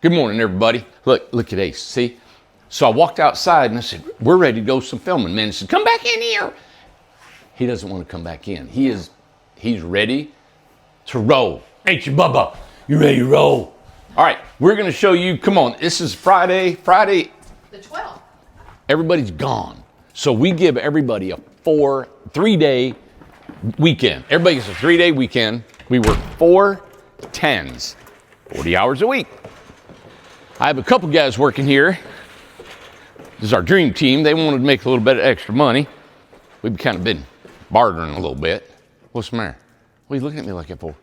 Good morning, everybody. Look at Ace, see? So I walked outside and I said, we're ready to go some filming. Man, he said, come back in here. He doesn't want to come back in. He's ready to roll. Ain't you, Bubba? You ready to roll? All right, we're going to show you, come on, this is Friday. The 12th. Everybody's gone. So we give everybody a 3-day weekend. Everybody gets a 3-day weekend. We work 4 10s, 40 hours a week. I have a couple guys working here. This is our dream team. They wanted to make a little bit of extra money. We've kind of been bartering a little bit. What's the matter? What are you looking at me like that for?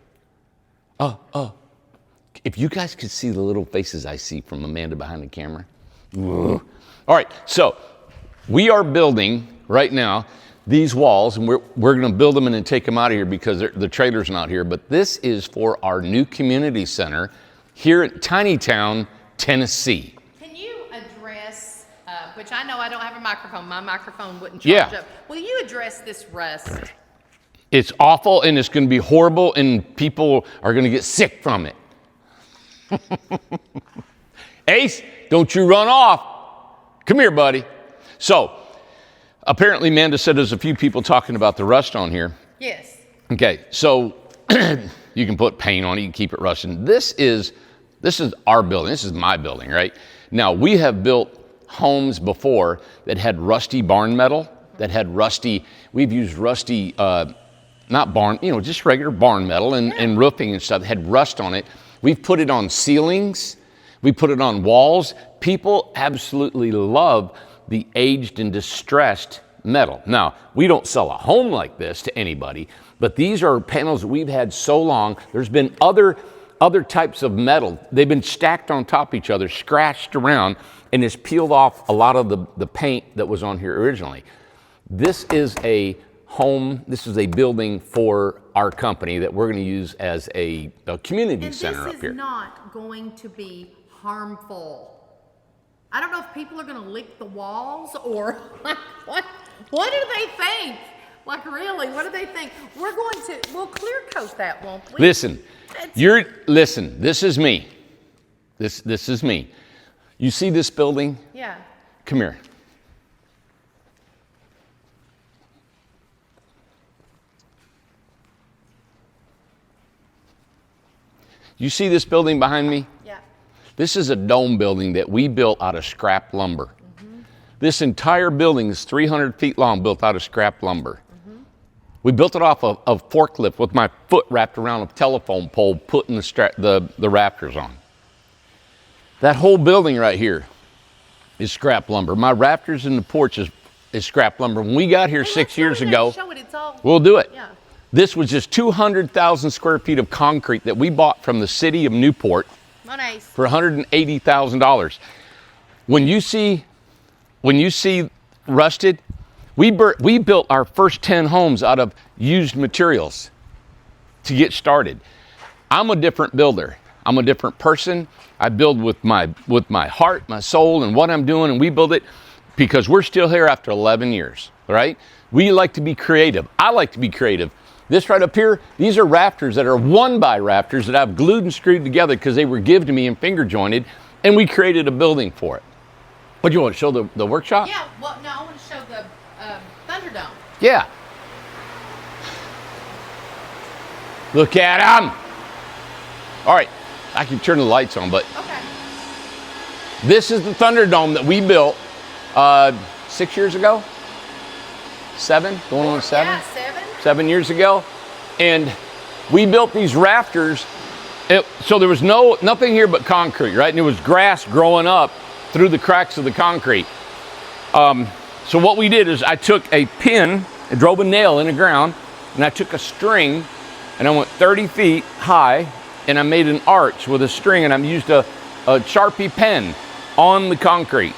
If you guys could see the little faces I see from Amanda behind the camera. All right, so we are building right now these walls, and we're going to build them and then take them out of here because the trailer's not here. But this is for our new community center here at Tiny Town, Tennessee. Can you address, which I know I don't have a microphone, my microphone wouldn't charge up. Will you address this rust? It's awful and it's going to be horrible and people are going to get sick from it. Ace, don't you run off. Come here, buddy. So, apparently Amanda said there's a few people talking about the rust on here. Yes. Okay, so you can put paint on it, you can keep it rusting. This is our building, this is my building, right? Now, we have built homes before that had rusty barn metal, we've used rusty, not barn, just regular barn metal and roofing and stuff that had rust on it. We've put it on ceilings, we put it on walls. People absolutely love the aged and distressed metal. Now, we don't sell a home like this to anybody, but these are panels that we've had so long. There's been other types of metal. They've been stacked on top of each other, scratched around, and it's peeled off a lot of the paint that was on here originally. This is a home, this is a building for our company that we're going to use as a community center up here. This is not going to be harmful. I don't know if people are going to lick the walls or like, what do they think? Like, really, what do they think? We'll clear coat that, won't we? Listen, this is me. This is me. You see this building? Yeah. Come here. You see this building behind me? Yeah. This is a dome building that we built out of scrap lumber. Mm-hmm. This entire building is 300 feet long, built out of scrap lumber. Mm-hmm. We built it off of a forklift with my foot wrapped around a telephone pole, putting the rafters on. That whole building right here is scrap lumber. My rafters in the porch is scrap lumber. When we got here 6 years ago, we'll do it. Yeah. This was just 200,000 square feet of concrete that we bought from the city of Newport for $180,000. When you see rusted, we built our first 10 homes out of used materials to get started. I'm a different builder. I'm a different person. I build with my heart, my soul, and what I'm doing, and we build it because we're still here after 11 years, right? We like to be creative. I like to be creative. This right up here, these are rafters that are 1x rafters that I've glued and screwed together because they were given to me and finger jointed, and we created a building for it. What do you want to show the workshop? Yeah, well, no, I want to show the Thunderdome. Yeah. Look at them. All right, I can turn the lights on, but okay. This is the Thunderdome that we built 6 years ago? 7? Going on 7? Yeah, 7. 7 years ago, and we built these rafters. So there was nothing here but concrete, right? And there was grass growing up through the cracks of the concrete. So what we did is I took a pin and drove a nail in the ground, and I took a string, and I went 30 feet high, and I made an arch with a string, and I used a Sharpie pen on the concrete.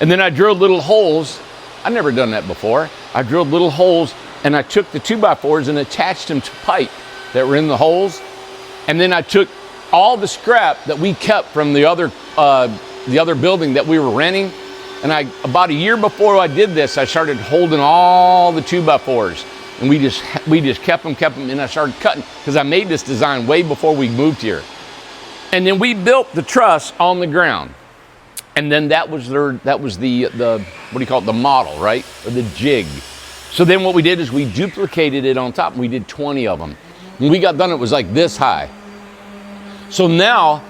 And then I drilled little holes. I'd never done that before. I drilled little holes, and I took the 2x4s and attached them to pipe that were in the holes. And then I took all the scrap that we kept from the other building that we were renting. And about a year before I did this, I started holding all the 2x4s. And we just kept them, and I started cutting, because I made this design way before we moved here. And then we built the truss on the ground. And then that was the what do you call it, the model, right? Or the jig. So then what we did is we duplicated it on top, and we did 20 of them. When we got done, it was like this high. So now,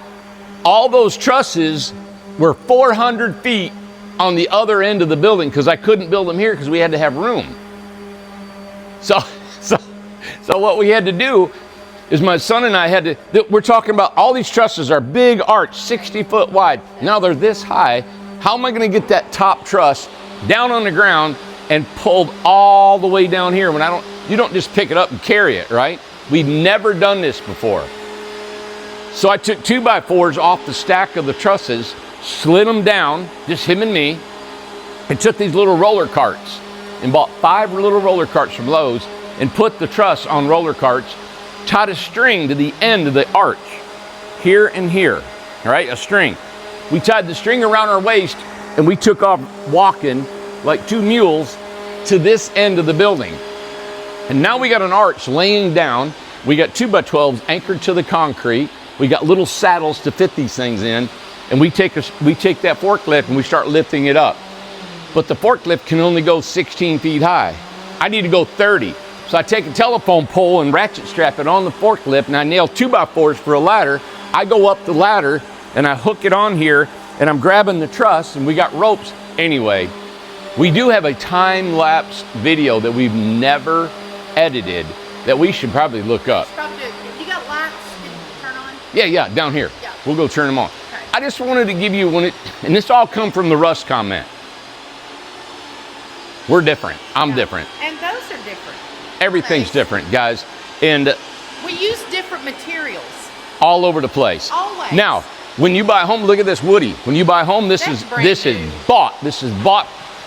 all those trusses were 400 feet on the other end of the building, because I couldn't build them here because we had to have room. So what we had to do is my son and I had to, we're talking about all these trusses are big arch, 60 foot wide. Now they're this high. How am I going to get that top truss down on the ground and pulled all the way down here when you don't just pick it up and carry it, right? We've never done this before. So I took 2x4s off the stack of the trusses, slid them down, just him and me, and took these little roller carts and bought 5 little roller carts from Lowe's and put the truss on roller carts, tied a string to the end of the arch, here and here, all right, a string. We tied the string around our waist and we took off walking like 2 mules to this end of the building. And now we got an arch laying down. We got 2x12s anchored to the concrete. We got little saddles to fit these things in. And we take that forklift and we start lifting it up. But the forklift can only go 16 feet high. I need to go 30. So I take a telephone pole and ratchet strap it on the forklift, and I nail 2x4s for a ladder. I go up the ladder and I hook it on here, and I'm grabbing the truss, and we got ropes. Anyway, we do have a time-lapse video that we've never edited that we should probably look up. You got lights you can turn on? Yeah, down here. Yeah. We'll go turn them on. Okay. I just wanted to give you and this all come from the Russ comment. We're different. I'm different. And those are different. Everything's different, guys. And we use different materials. All over the place. Always. Now, when you buy a home, look at this Woody. When you buy a home, this is bought. This is bought.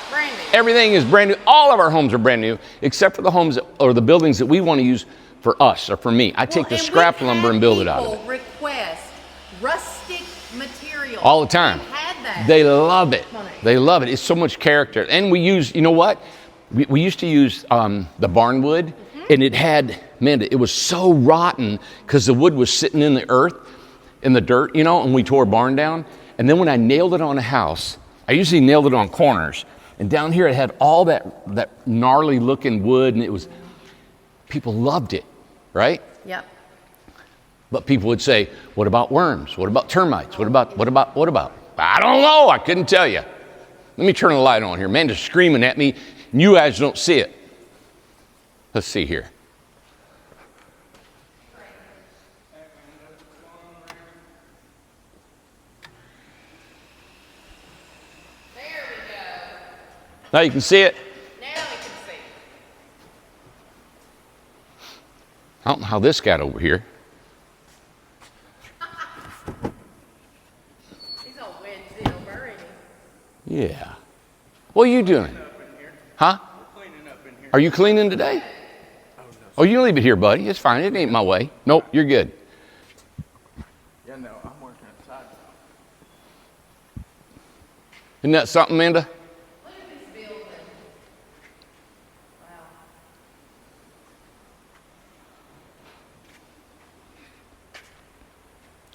Brand new. Everything is brand new. All of our homes are brand new, except for the homes or the buildings that we want to use for us or for me. I take the scrap lumber and build it out of it. People request rustic material All the time. We had that. They love it. They love it. It's so much character. And we use, you know what? We used to use the barn wood, and it had, man, it was so rotten because the wood was sitting in the earth, in the dirt, you know, and we tore a barn down. And then when I nailed it on a house, I usually nailed it on corners. And down here it had all that gnarly looking wood, and it was, people loved it, right? Yep. But people would say, what about worms? What about termites? What about? I don't know, I couldn't tell you. Let me turn the light on here. Man, they're screaming at me, and you guys don't see it. Let's see here. There we go. Now you can see it. Now we can see. I don't know how this got over here. He's all wedged over, ain't he? Yeah. What are you doing? Huh? We're cleaning up in here. Are you cleaning today? Oh, you can leave it here, buddy. It's fine. It ain't my way. Nope, you're good. Yeah, no, I'm working outside now. Isn't that something, Amanda? Look at this building. Wow.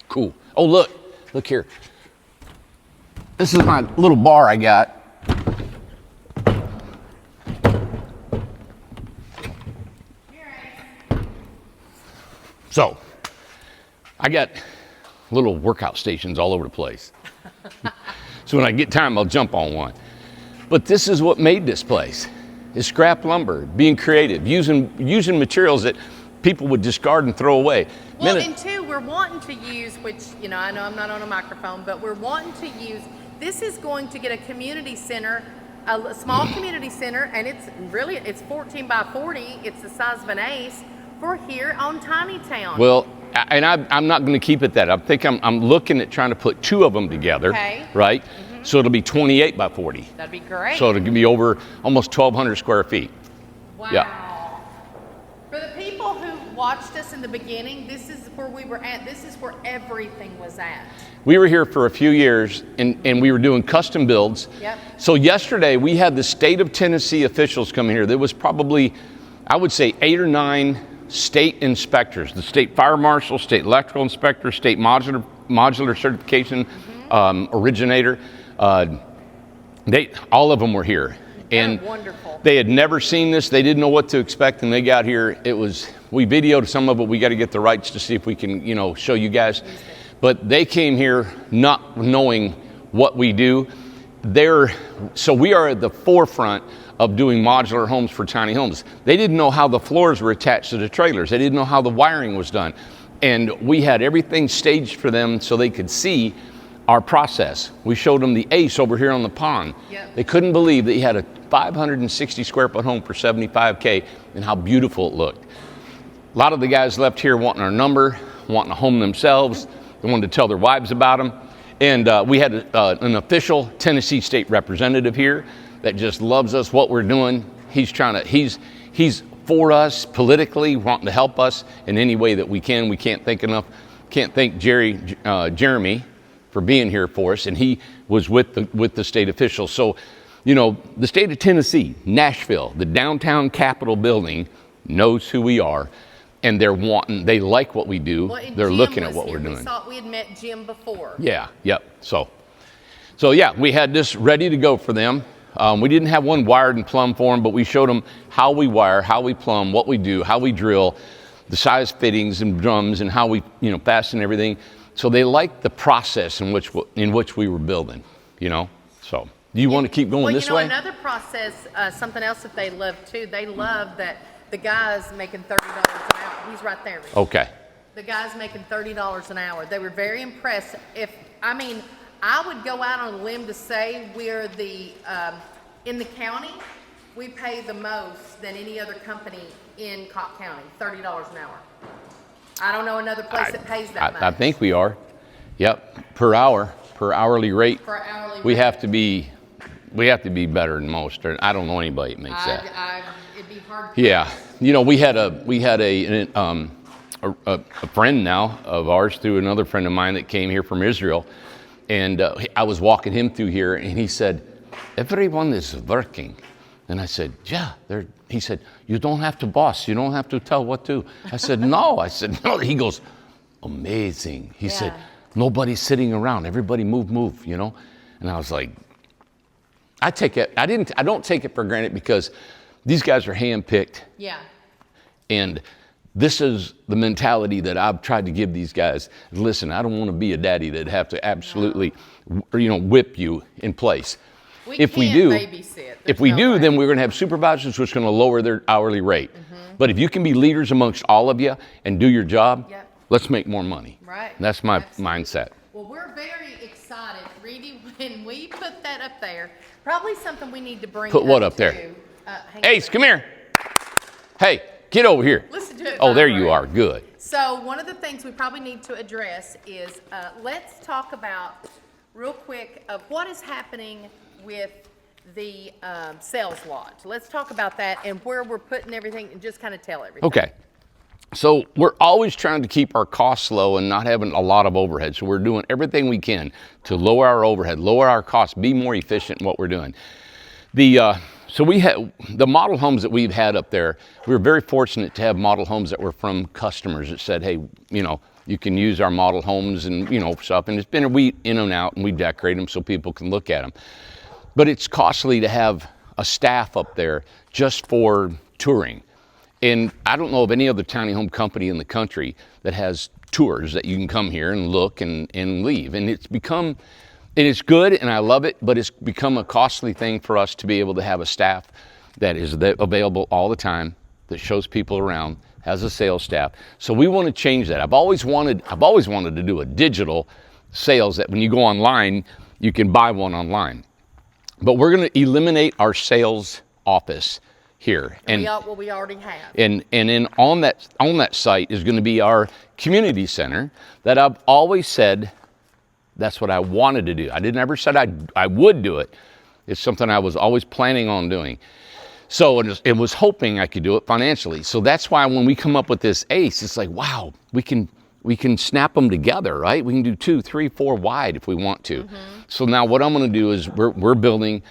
Cool. Oh, look here. This is my little bar I got. So, I got little workout stations all over the place. So when I get time, I'll jump on one. But this is what made this place, is scrap lumber, being creative, using materials that people would discard and throw away. Well, and two, we're wanting to use, which, you know, I know I'm not on a microphone, but we're wanting to use, this is going to get a community center, a small community center, and it's 14 by 40, it's the size of an ace, for here on Tiny Town. Well, and I'm not going to keep it that. I think I'm looking at trying to put 2 of them together, okay. Right? Mm-hmm. So it'll be 28 by 40. That'd be great. So it'll be over almost 1,200 square feet. Wow. Yeah. For the people who watched us in the beginning, this is where we were at. This is where everything was at. We were here for a few years, and we were doing custom builds. Yep. So yesterday, we had the state of Tennessee officials come here. There was probably, I would say, 8 or 9 state inspectors, the state fire marshal, state electrical inspector, state modular modular certification originator. All of them were here. And wonderful. they had never seen this. They didn't know what to expect, and they got here. We videoed some of it. We got to get the rights to see if we can, show you guys. But they came here not knowing what we do. So we are at the forefront of doing modular homes for tiny homes. They didn't know how the floors were attached to the trailers. They didn't know how the wiring was done. And we had everything staged for them so they could see our process. We showed them the ACE over here on the pond. Yep. They couldn't believe that he had a 560 square foot home for $75K and how beautiful it looked. A lot of the guys left here wanting our number, wanting a home themselves. They wanted to tell their wives about them. And we had an official Tennessee state representative here that just loves us, what we're doing. He's for us politically, wanting to help us in any way that we can. We can't thank Jeremy for being here for us, and he was with the state officials. So, the state of Tennessee, Nashville, the downtown Capitol building knows who we are, and they like what we do. Well, they're Jim looking at was what here. we're doing. We had met Jim before. Yeah, yep. So yeah, we had this ready to go for them. We didn't have one wired and plumbed for them, but we showed them how we wire, how we plumb, what we do, how we drill, the size fittings and drums, and how we fasten everything. So they liked the process in which we were building. So do you want to keep going this way? Another process, something else that they love too. They love that the guy's making $30 an hour. He's right there. Okay. The guy's making $30 an hour. They were very impressed. I would go out on a limb to say we're in the county, we pay the most than any other company in Cobb County, $30 an hour. I don't know another place that pays that much. I think we are. Yep, per hourly rate. Per hourly we rate. have to be better than most. Or I don't know anybody that makes that. It'd be hard. Yeah, we had a friend now of ours through another friend of mine that came here from Israel, and I was walking him through here, and he said, "Everyone is working." And I said, "Yeah." He said, "You don't have to boss. You don't have to tell what to." I said, "No." I said, "No." He goes, "Amazing." He said, "Nobody's sitting around. Everybody move. And I was like, I don't take it for granted because these guys are handpicked. Yeah. And this is the mentality that I've tried to give these guys. Listen, I don't want to be a daddy that have to absolutely, whip you in place. If we do, then we're going to have supervisors which are going to lower their hourly rate. Mm-hmm. But if you can be leaders amongst all of you and do your job, let's make more money. Right. That's my mindset. Well, we're very excited, Reedy, when we put that up there. Probably something we need to bring. Put what up there? Ace, come here. Hey, get over here. Listen to it. Oh, there you are. Good. So one of the things we probably need to address is let's talk about real quick of what is happening with the sales lodge. Let's talk about that and where we're putting everything and just kind of tell everything. Okay. So we're always trying to keep our costs low and not having a lot of overhead. So we're doing everything we can to lower our overhead, lower our costs, be more efficient in what we're doing. So we had the model homes that we've had up there. We were very fortunate to have model homes that were from customers that said, hey, you can use our model homes and, stuff. And it's been a week in and out, and we decorate them so people can look at them. But it's costly to have a staff up there just for touring. And I don't know of any other tiny home company in the country that has tours that you can come here and look and leave. And it's good and I love it, but it's become a costly thing for us to be able to have a staff that is available all the time, that shows people around, has a sales staff. So we want to change that. I've always wanted to do a digital sales that when you go online, you can buy one online. But we're going to eliminate our sales office here, and we already have. And then on that site is going to be our community center that I've always said that's what I wanted to do. I never said I would do it. It's something I was always planning on doing. So it was hoping I could do it financially. So that's why when we come up with this ACE, it's like, wow, we can snap them together, right? We can do 2, 3, 4 wide if we want to. Mm-hmm. So now what I'm going to do is we're building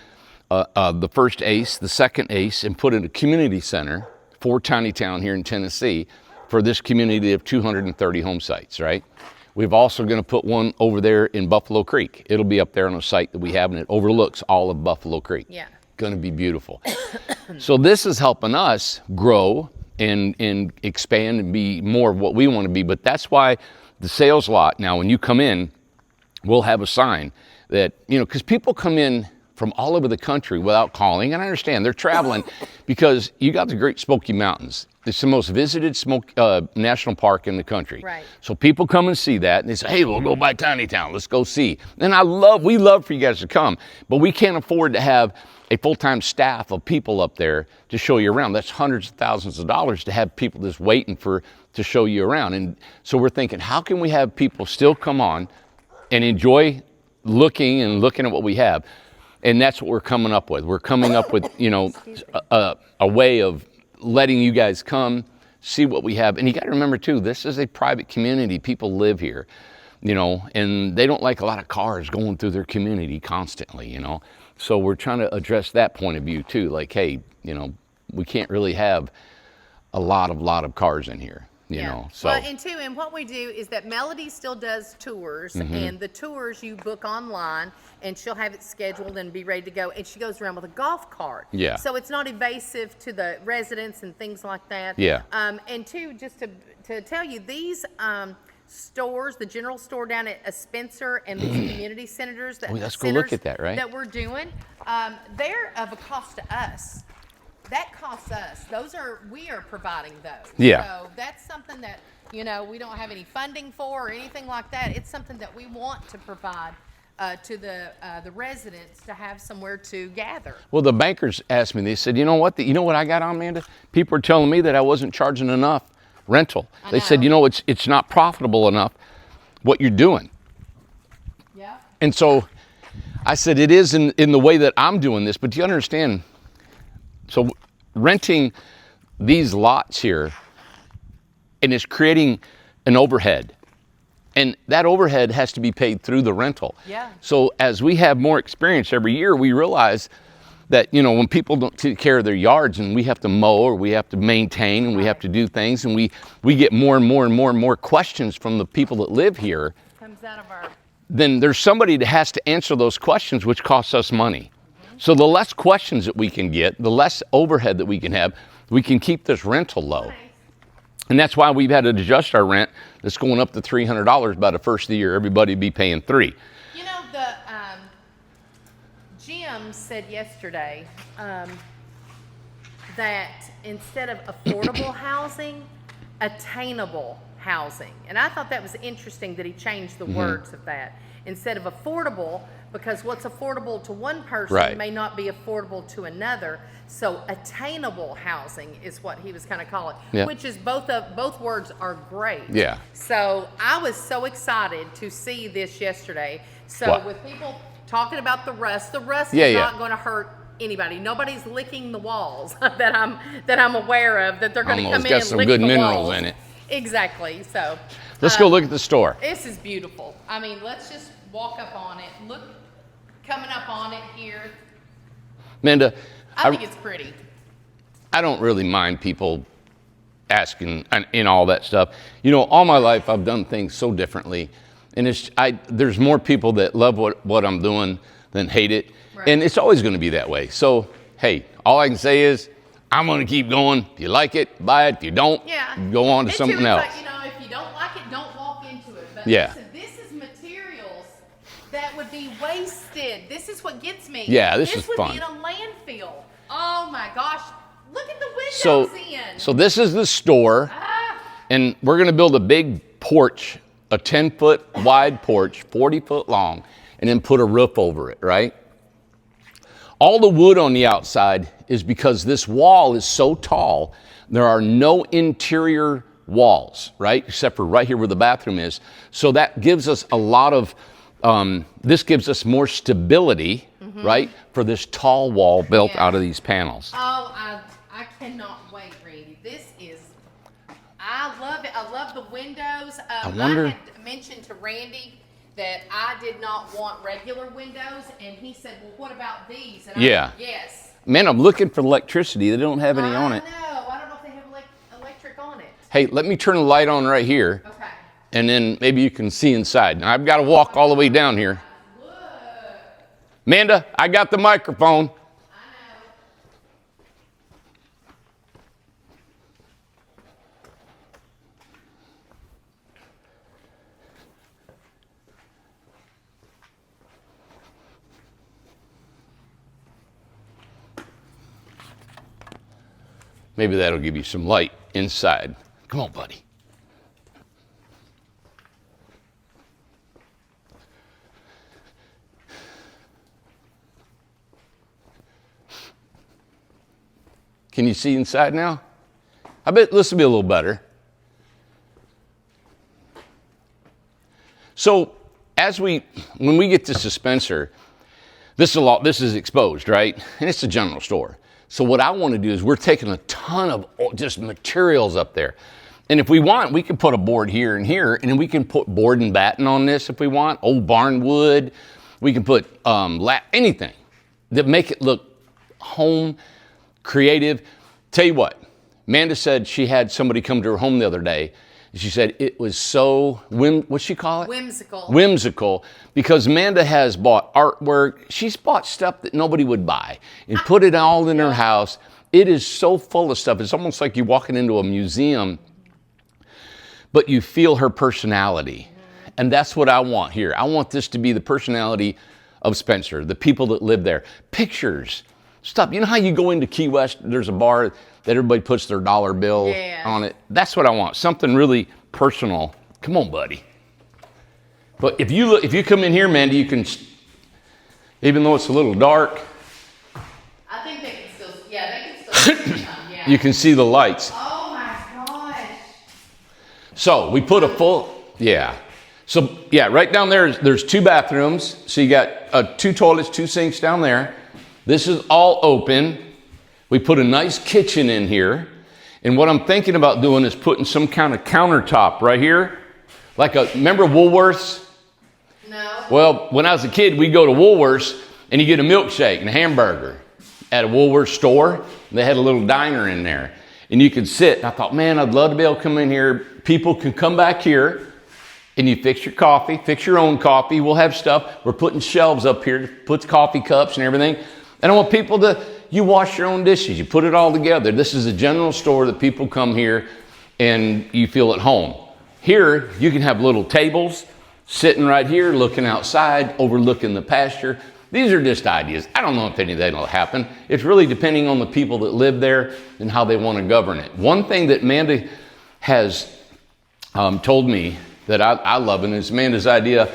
the first ACE, the second ACE, and put in a community center for Tiny Town here in Tennessee for this community of 230 home sites, right? We've also going to put one over there in Buffalo Creek. It'll be up there on a site that we have, and it overlooks all of Buffalo Creek. Yeah. Going to be beautiful. So this is helping us grow and expand and be more of what we want to be. But that's why the sales lot, now when you come in, we'll have a sign that, you know, because people come in from all over the country without calling, and I understand they're traveling because you got the Great Smoky Mountains. It's the most visited national park in the country. Right. So people come and see that, and they say, hey, we'll go by Tiny Town, let's go see. And we love for you guys to come, but we can't afford to have a full-time staff of people up there to show you around. That's hundreds of thousands of dollars to have people just waiting to show you around. And so we're thinking, how can we have people still come on and enjoy looking at what we have? And that's what we're coming up with. We're coming up with, you know, a way of letting you guys come, see what we have. And you got to remember, too, this is a private community. People live here, you know, and they don't like a lot of cars going through their community constantly, you know. So we're trying to address that point of view, too. Like, hey, you know, we can't really have a lot of cars in here. You know, so. Well, and what we do is that Melody still does tours, and the tours you book online, and she'll have it scheduled and be ready to go, and she goes around with a golf cart. Yeah. So it's not invasive to the residents and things like that. Yeah. And two, just to tell you, these stores, the general store down at Spencer and these community centers let's go look at that, right? That we're doing, they're of a cost to us. That costs us. We are providing those. Yeah. So that's something that, you know, we don't have any funding for or anything like that. It's something that we want to provide to the residents to have somewhere to gather. Well, the bankers asked me, they said, you know what I got on, Amanda? People are telling me that I wasn't charging enough rental. They said, you know, it's not profitable enough what you're doing. Yeah. And so I said, it is in the way that I'm doing this, but do you understand? So renting these lots here, and it's creating an overhead. And that overhead has to be paid through the rental. Yeah. So as we have more experience every year, we realize that, you know, when people don't take care of their yards and we have to mow or we have to maintain and we have to do things, and we get more and more questions from the people that live here. Comes out of our... Then there's somebody that has to answer those questions, which costs us money. So the less questions that we can get, the less overhead that we can have, we can keep this rental low. Nice. And that's why we've had to adjust our rent. That's going up to $300 by the first of the year. Everybody be paying $300. You know, the Jim said yesterday that instead of affordable housing, attainable housing. And I thought that was interesting that he changed the words of that. Instead of affordable, because what's affordable to one person may not be affordable to another. So attainable housing is what he was kind of calling, which is both words are great. Yeah. So I was so excited to see this yesterday. So with people talking about the rust is not going to hurt anybody. Nobody's licking the walls that I'm aware of that they're going to come in and lick the walls. It's got some good minerals in it. Exactly. So let's go look at the store. This is beautiful. I mean, let's just walk up on it. Look, coming up on it here. Amanda, I think it's pretty. I don't really mind people asking and all that stuff. You know, all my life I've done things so differently, and there's more people that love what I'm doing than hate it, and it's always going to be that way. So hey, all I can say is I'm going to keep going. If you like it, buy it. If you don't, go on to something else. Like, you know, if you don't like it, don't walk into it. But listen, this is materials that would be wasted. This is what gets me. Yeah, this is fun. This would be in a landfill. Oh my gosh. Look at the windows So this is the store, and we're going to build a big porch, a 10-foot wide porch, 40-foot long, and then put a roof over it, right? All the wood on the outside is because this wall is so tall, there are no interior walls, right? Except for right here where the bathroom is. So that gives us a lot of, this gives us more stability, right? For this tall wall built out of these panels. Oh, I cannot wait, Randy. This is, I love it. I love the windows. I had mentioned to Randy that I did not want regular windows, and he said, well, what about these? And I said, yes. Man, I'm looking for electricity. They don't have any on it. I know. I don't know if they have electric on it. Hey, let me turn the light on right here. Okay. and then maybe you can see inside. Now I've got to walk all the way down here. Amanda, I got the microphone. Maybe that'll give you some light inside. Come on, buddy. Can you see inside now? I bet this will be a little better. So when we get this dispenser, this is exposed, right? And it's a general store. So what I want to do is we're taking a ton of just materials up there. And if we want, we can put a board here and here, and then we can put board and batten on this if we want, old barn wood. We can put anything that make it look home, creative. Tell you what, Amanda said she had somebody come to her home the other day. She said it was so, what'd she call it? Whimsical. Whimsical, because Amanda has bought artwork. She's bought stuff that nobody would buy and put it all in her house. It is so full of stuff. It's almost like you're walking into a museum, but you feel her personality. And that's what I want here. I want this to be the personality of Spencer, the people that live there. Pictures, stuff. You know how you go into Key West, there's a bar that everybody puts their dollar bill on it? That's what I want, something really personal. Come on, buddy. But if you come in here, Mandy, you can, even though it's a little dark, I think they can still, they can still see some, you can see the lights. Oh my gosh. So we put a full, So right down there, there's 2 bathrooms. So you got 2 toilets, 2 sinks down there. This is all open. We put a nice kitchen in here. And what I'm thinking about doing is putting some kind of countertop right here. Remember Woolworths? No. Well, when I was a kid, we'd go to Woolworths and you get a milkshake and a hamburger at a Woolworths store. They had a little diner in there. And you could sit. And I thought, man, I'd love to be able to come in here. People can come back here and you fix your coffee, fix your own coffee. We'll have stuff. We're putting shelves up here to put coffee cups and everything. And I want people you wash your own dishes. You put it all together. This is a general store that people come here and you feel at home. Here, you can have little tables sitting right here, looking outside, overlooking the pasture. These are just ideas. I don't know if any of that will happen. It's really depending on the people that live there and how they want to govern it. One thing that Amanda has told me that I love, and it's Amanda's idea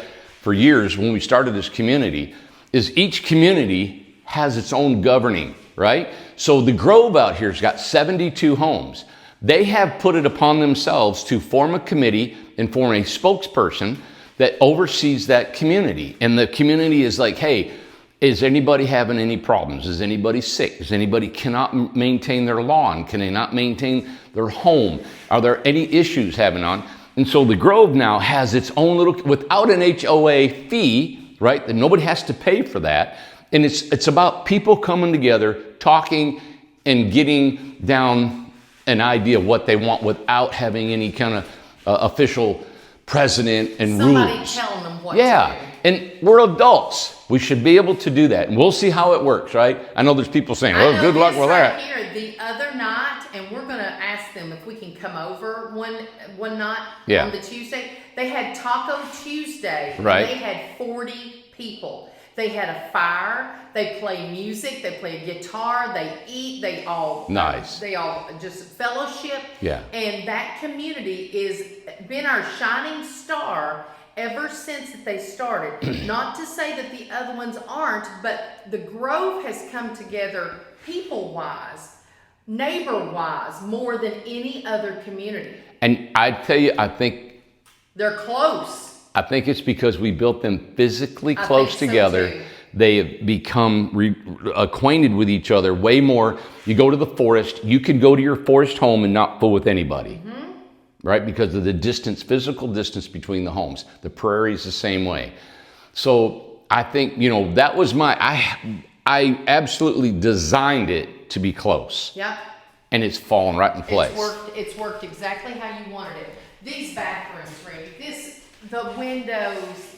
for years when we started this community, is each community has its own governing, right? So the Grove out here's got 72 homes. They have put it upon themselves to form a committee and form a spokesperson that oversees that community. And the community is like, hey, is anybody having any problems? Is anybody sick? Is anybody cannot maintain their lawn? Can they not maintain their home? Are there any issues having on? And so the Grove now has its own little, without an HOA fee, right? That nobody has to pay for that. And it's about people coming together, talking, and getting down an idea of what they want without having any kind of official president and Somebody rules. telling them what to do. And we're adults. We should be able to do that. And we'll see how it works, right? I know there's people saying, well, good luck with that. Here, the other night, and we're going to ask them if we can come over one night on the Tuesday. They had Taco Tuesday. Right. They had 40 people. They had a fire. They play music. They play guitar. They eat. They all just fellowship. Yeah. And that community is been our shining star ever since that they started. Not to say that the other ones aren't, but the Grove has come together people-wise, neighbor-wise, more than any other community. And I tell you, I think they're close. I think it's because we built them physically close together. So they have become acquainted with each other way more. You go to the forest, you can go to your forest home and not fool with anybody, right? Because of the distance, physical distance between the homes. The prairie's the same way. So I think, that was I absolutely designed it to be close. Yep. And it's fallen right in place. It's worked exactly how you wanted it. These bathrooms, Randy, the windows,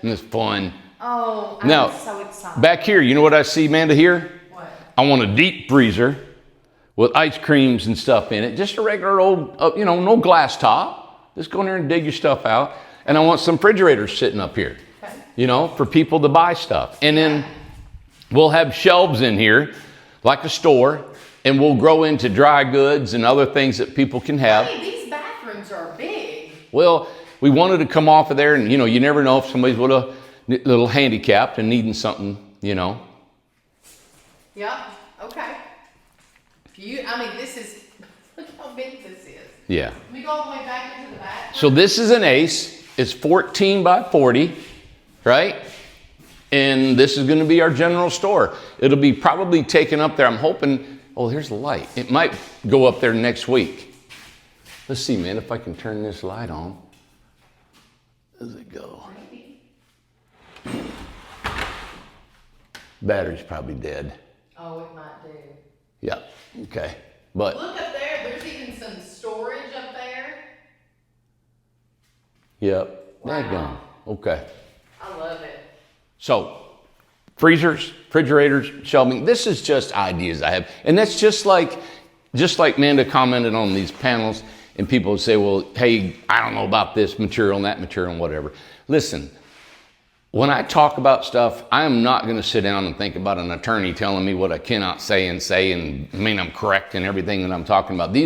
It's fun. oh, Now, I'm so excited. Back here, you know what I see, Amanda, here? What? I want a deep freezer with ice creams and stuff in it. Just a regular old, no glass top. Just go in there and dig your stuff out. And I want some refrigerators sitting up here, Okay. for people to buy stuff. And then we'll have shelves in here, like a store, and we'll grow into dry goods and other things that people can have. Hey, these bathrooms are big. Well, we wanted to come off of there, and you never know if somebody's a little handicapped and needing something, Yep. Okay. This is, look how big this is. Yeah. Can we go all the way back into the bathroom? So this is an Ace. It's 14 by 40, right? And this is going to be our general store. It'll be probably taken up there. I'm hoping, here's the light. It might go up there next week. Let's see, man, if I can turn this light on. Does it go? Battery's probably dead. Oh, it might do. Yeah, okay. But Look up there. There's even some storage up there. yep, Wow. daggone. Okay. I love it. So, freezers, refrigerators, shelving. This is just ideas I have, and that's just like Amanda commented on these panels, and people would say, "Well, hey, I don't know about this material and that material and whatever." Listen, when I talk about stuff, I am not going to sit down and think about an attorney telling me what I cannot say, and I'm correct in everything that I'm talking about.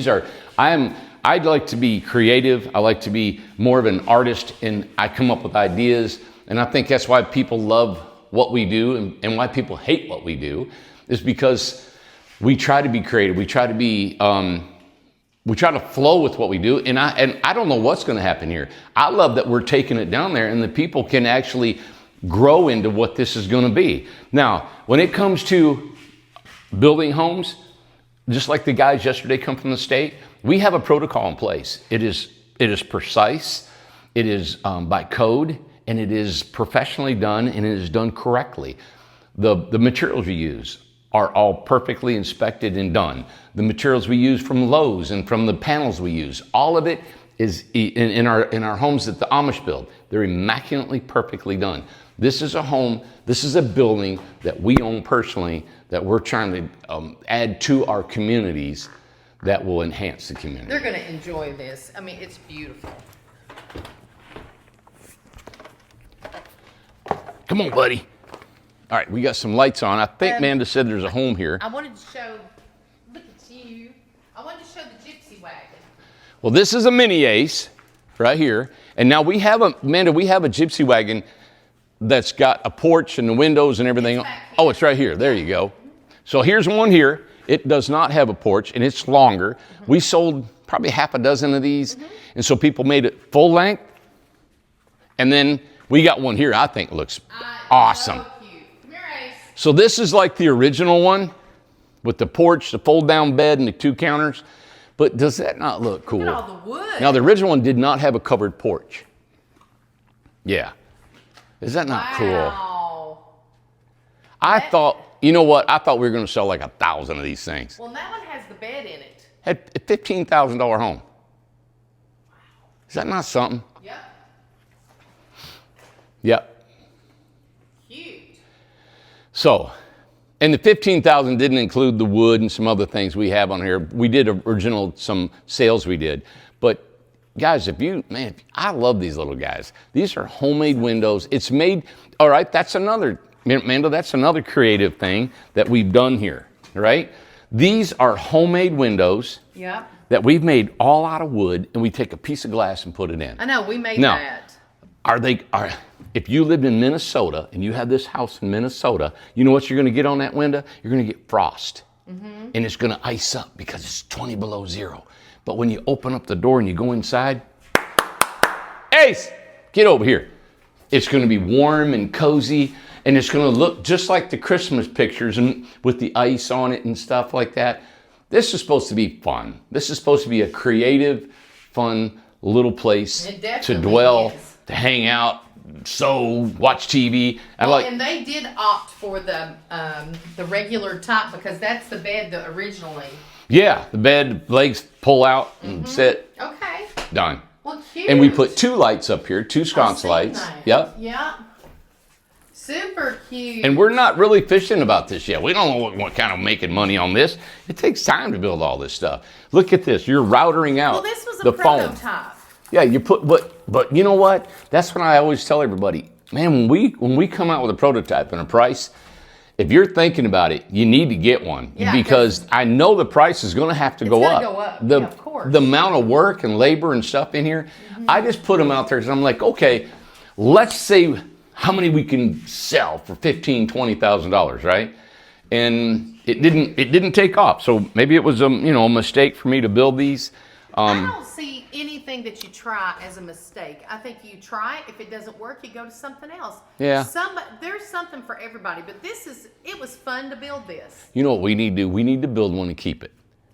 I'd like to be creative. I like to be more of an artist, and I come up with ideas. And I think that's why people love what we do, and why people hate what we do, is because we try to be creative. We try to be, we try to flow with what we do. And I don't know what's going to happen here. I love that we're taking it down there, and the people can actually grow into what this is going to be. Now, when it comes to building homes, just like the guys yesterday come from the state, we have a protocol in place. It is precise. It is by code. And it is professionally done, and it is done correctly. The materials we use are all perfectly inspected and done. The materials we use from Lowe's and from the panels we use, all of it is in our homes that the Amish build. They're immaculately perfectly done. This is a home, this is a building that we own personally, that we're trying to add to our communities that will enhance the community. They're going to enjoy this. It's beautiful. Come on, buddy. All right, we got some lights on. I think Amanda said there's a home here. I wanted to show, look at you. I wanted to show the Gypsy wagon. Well, this is a mini Ace right here. And now Amanda, we have a Gypsy wagon that's got a porch and the windows and everything. Oh, it's right here. There you go. So here's one here. It does not have a porch, and it's longer. We sold probably half a dozen of these. And so people made it full length. And then we got one here I think looks awesome. So cute. Come here, Ace. So this is like the original one with the porch, the fold down bed, and the 2 counters. But does that not look cool? Look at all the wood. Now the original one did not have a covered porch. Yeah. Is that not cool? Wow. I thought, you know what? I thought we were going to sell like 1,000 of these things. Well, that one has the bed in it. At a $15,000 home. Is that not something? Yep. Yep. Cute. So, and the $15,000 didn't include the wood and some other things we have on here. We did some sales we did. But guys, I love these little guys. These are homemade windows. It's made, all right, Amanda, that's another creative thing that we've done here, right? These are homemade windows. Yep. That we've made all out of wood, and we take a piece of glass and put it in. I know, we made Now, that. If you lived in Minnesota and you have this house in Minnesota, you know what you're going to get on that window? You're going to get frost. And it's going to ice up because it's 20 below zero. But when you open up the door and you go inside, Ace, get over here. It's going to be warm and cozy, and it's going to look just like the Christmas pictures and with the ice on it and stuff like that. This is supposed to be fun. This is supposed to be a creative, fun little place to dwell, to hang out, watch TV. And they did opt for the regular top because that's the bed originally. Yeah, the bed, legs pull out and sit. Okay. Done. Well, cute. And we put 2 lights up here, 2 sconce lights. Yep. Yep. Super cute. And we're not really fishing about this yet. We don't know what kind of making money on this. It takes time to build all this stuff. Look at this. You're routering out well, this was a the foam. prototype. Yeah, you put, but you know what? That's what I always tell everybody. Man, when we come out with a prototype and a price, if you're thinking about it, you need to get one, Yeah, because I know the price is going to have to go up. Go up. The, Yeah, of course. the amount of work and labor and stuff in here, I just put them out there because I'm like, okay, let's say how many we can sell for $15,000, $20,000, right? And it didn't take off. So maybe it was a mistake for me to build these. I don't see anything that you try as a mistake. I think you try it. If it doesn't work, you go to something else. Yeah. There's something for everybody, but it was fun to build this. You know what we need to do? We need to build one and keep it.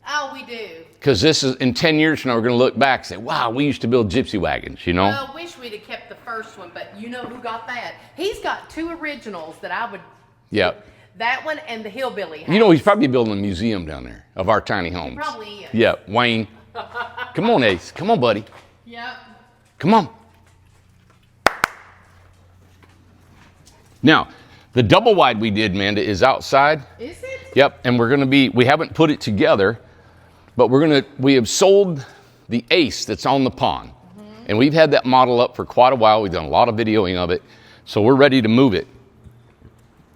Oh, we do. Because this is, in 10 years from now, we're going to look back and say, wow, we used to build gypsy wagons, you know? Well, I wish we'd have kept the first one, but you know who got that? He's got 2 originals that I would... Yeah. That one and the Hillbilly house. You know, he's probably building a museum down there of our tiny homes. He probably is. Yeah, Wayne. Come on, Ace. Come on, buddy. Yep. Come on. Now, the double wide we did, Amanda, is outside. Is it? Yep, and we haven't put it together, but we have sold the Ace that's on the pond. And we've had that model up for quite a while. We've done a lot of videoing of it. So we're ready to move it.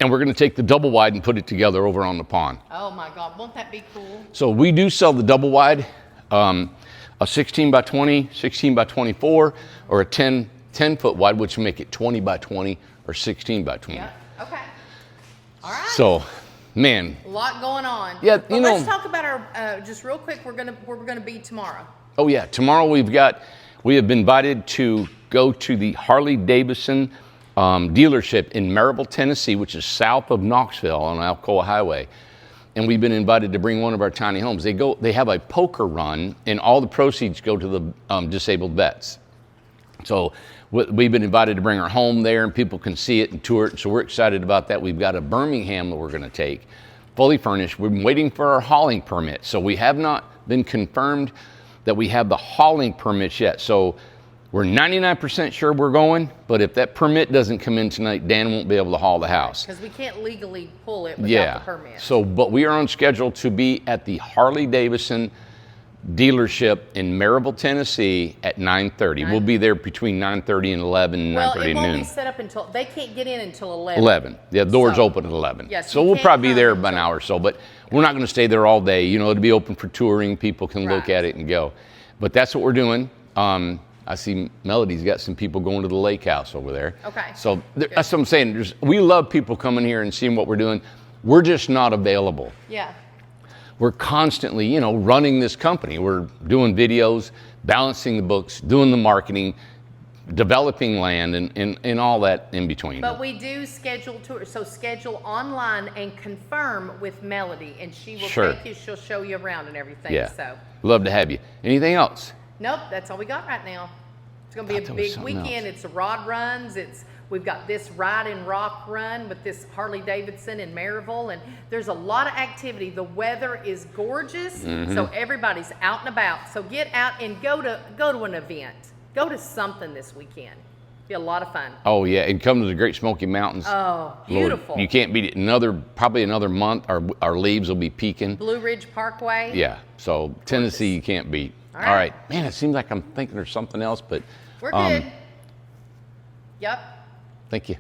And we're going to take the double wide and put it together over on the pond. Oh my God, won't that be cool? So we do sell the double wide, a 16 by 20, 16 by 24, or a 10 foot wide, which will make it 20 by 20 or 16 by 20. Yeah. Okay. All right. So, man. A lot going on. Yeah, but let's talk about our just real quick. Where we're gonna be tomorrow. Oh yeah, tomorrow we have been invited to go to the Harley Davidson dealership in Maryville, Tennessee, which is south of Knoxville on Alcoa Highway. And we've been invited to bring one of our tiny homes. They have a poker run, and all the proceeds go to the disabled vets. So we've been invited to bring our home there, and people can see it and tour it. So we're excited about that. We've got a Birmingham that we're going to take, fully furnished. We've been waiting for our hauling permit. So we have not been confirmed that we have the hauling permits yet. So we're 99% sure we're going, but if that permit doesn't come in tonight, Dan won't be able to haul the house. Because we can't legally pull it without the permit. So, but we are on schedule to be at the Harley Davidson dealership in Maryville, Tennessee at 9:30. We'll be there between 9:30 and 11, 9:30 Well, it and won't noon. be set up until, they can't get in until 11. 11. The doors open at 11. Yes, so you we'll can't probably be come there about an until- hour or so, but we're not going to stay there all day. You know, it'll be open for touring. People can look Right. at it and go. But that's what we're doing. I see Melody's got some people going to the lake house over there. Okay. So that's what I'm saying. We love people coming here and seeing what we're doing. We're just not available. Yeah. We're constantly, running this company. We're doing videos, balancing the books, doing the marketing, developing land, and all that in between. But we do schedule tours, so schedule online and confirm with Melody, and she will Sure. take you, she'll show you around and everything. Yeah. So, Love to have you. Anything else? nope, that's all we got right now. It's gonna be Thought a there was big something weekend. else. It's rod runs. We've got this ride and rock run with this Harley Davidson in Maryville, and there's a lot of activity. The weather is gorgeous, Mm-hmm. so everybody's out and about. So get out and go to an event. Go to something this weekend. Be a lot of fun. Oh yeah, and come to the Great Smoky Mountains. Oh, Lord, beautiful. you can't beat it. Probably another month, our leaves will be peaking. Blue Ridge Parkway. Yeah, so Tennessee you can't beat. All All right. right, man, it seems like I'm thinking there's something else, but We're good. Yep. thank you.